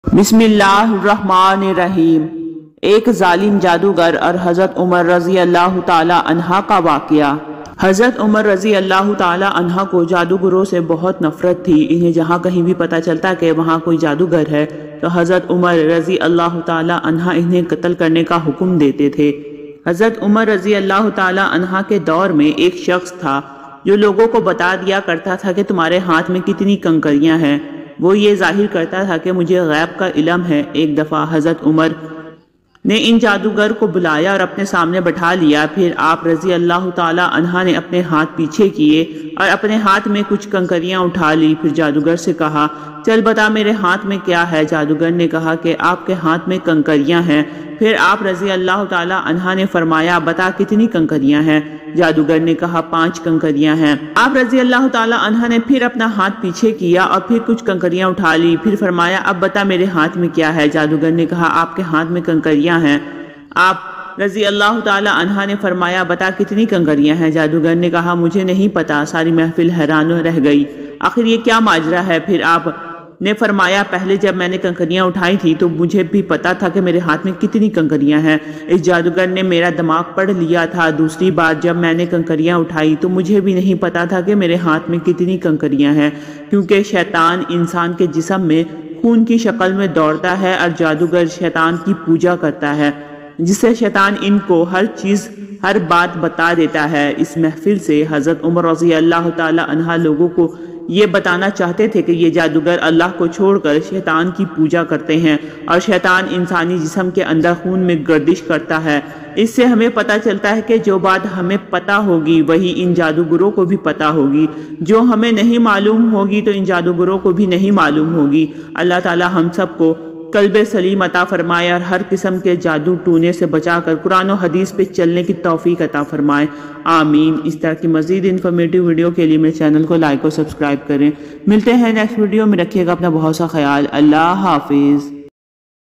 بسم اللہ الرحمن الرحیم۔ ایک ظالم جادوگر اور حضرت عمر رضی اللہ تعالی عنہ کا واقعہ۔ حضرت عمر رضی اللہ تعالی عنہ کو جادوگروں سے بہت نفرت تھی۔ انہیں جہاں کہیں بھی پتہ چلتا کہ وہاں کوئی جادوگر ہے تو حضرت عمر رضی اللہ تعالی عنہ انہیں قتل کرنے کا حکم دیتے تھے۔ حضرت عمر رضی اللہ تعالی عنہ کے دور میں ایک شخص تھا جو لوگوں کو بتا دیا کرتا تھا کہ تمہارے ہاتھ میں کتنی کنکریاں ہیں۔ وہ یہ ظاہر کرتا تھا کہ مجھے غیب کا علم ہے۔ ایک دفعہ حضرت عمر نے ان جادوگر کو بلایا اور اپنے سامنے بٹھا لیا۔ پھر آپ رضی اللہ تعالی عنہ نے اپنے ہاتھ پیچھے کیے اور اپنے ہاتھ میں کچھ کنکریاں اٹھا لی۔ پھر جادوگر سے کہا، چل بتا میرے ہاتھ میں کیا ہے؟ جادوگر نے کہا کہ آپ کے ہاتھ میں کنکریاں ہیں۔ پھر آپ رضی اللہ تعالی عنہ نے فرمایا، بتا کتنی کنکریاں ہیں؟ جادوگر نے کہا 5 کنکریاں ہیں۔ آپ رضی اللہ تعالی عنہ نے پھر اپنا ہاتھ پیچھے کیا اور پھر کچھ کنکریاں اٹھا لی۔ پھر فرمایا، اب بتا میرے ہاتھ میں کیا ہے؟ جادوگر نے کہا، آپ کے ہاتھ میں کنکریاں ہیں۔ آپ رضی اللہ تعالی عنہ نے فرمایا، بتا کتنی کنکریاں ہیں؟ جادوگر نے کہا، مجھے نہیں پتا۔ ساری محفل حیران رہ گئی، آخر یہ کیا ماجرا ہے؟ پھر آپ نے فرمایا، پہلے جب میں نے کنکریاں اٹھائی تھی تو مجھے بھی پتا تھا کہ میرے ہاتھ میں کتنی کنکریاں ہیں۔ اس جادوگر نے میرا دماغ پڑھ لیا تھا۔ دوسری بار جب میں نے کنکریاں اٹھائی تو مجھے بھی نہیں پتا تھا کہ میرے ہاتھ میں کتنی کنکریاں ہیں، کیونکہ شیطان انسان کے جسم میں خون کی شکل میں دوڑتا ہے اور جادوگر شیطان کی پوجا کرتا ہے، جس سے شیطان ان کو ہر چیز ہر بات بتا دیتا ہے۔ اس محفل سے حضرت عمر رضی اللہ تعالی عنہ لوگوں کو یہ بتانا چاہتے تھے کہ یہ جادوگر اللہ کو چھوڑ کر شیطان کی پوجا کرتے ہیں اور شیطان انسانی جسم کے اندر خون میں گردش کرتا ہے۔ اس سے ہمیں پتہ چلتا ہے کہ جو بات ہمیں پتہ ہوگی وہی ان جادوگروں کو بھی پتہ ہوگی، جو ہمیں نہیں معلوم ہوگی تو ان جادوگروں کو بھی نہیں معلوم ہوگی۔ اللہ تعالی ہم سب کو قلب سلیم عطا فرمائے اور ہر قسم کے جادو ٹونے سے بچا کر قرآن و حدیث پہ چلنے کی توفیق عطا فرمائے، آمین۔ اس طرح کی مزید انفارمیٹیو ویڈیو کے لیے میرے چینل کو لائک اور سبسکرائب کریں۔ ملتے ہیں نیکسٹ ویڈیو میں، رکھیے گا اپنا بہت سا خیال۔ اللہ حافظ۔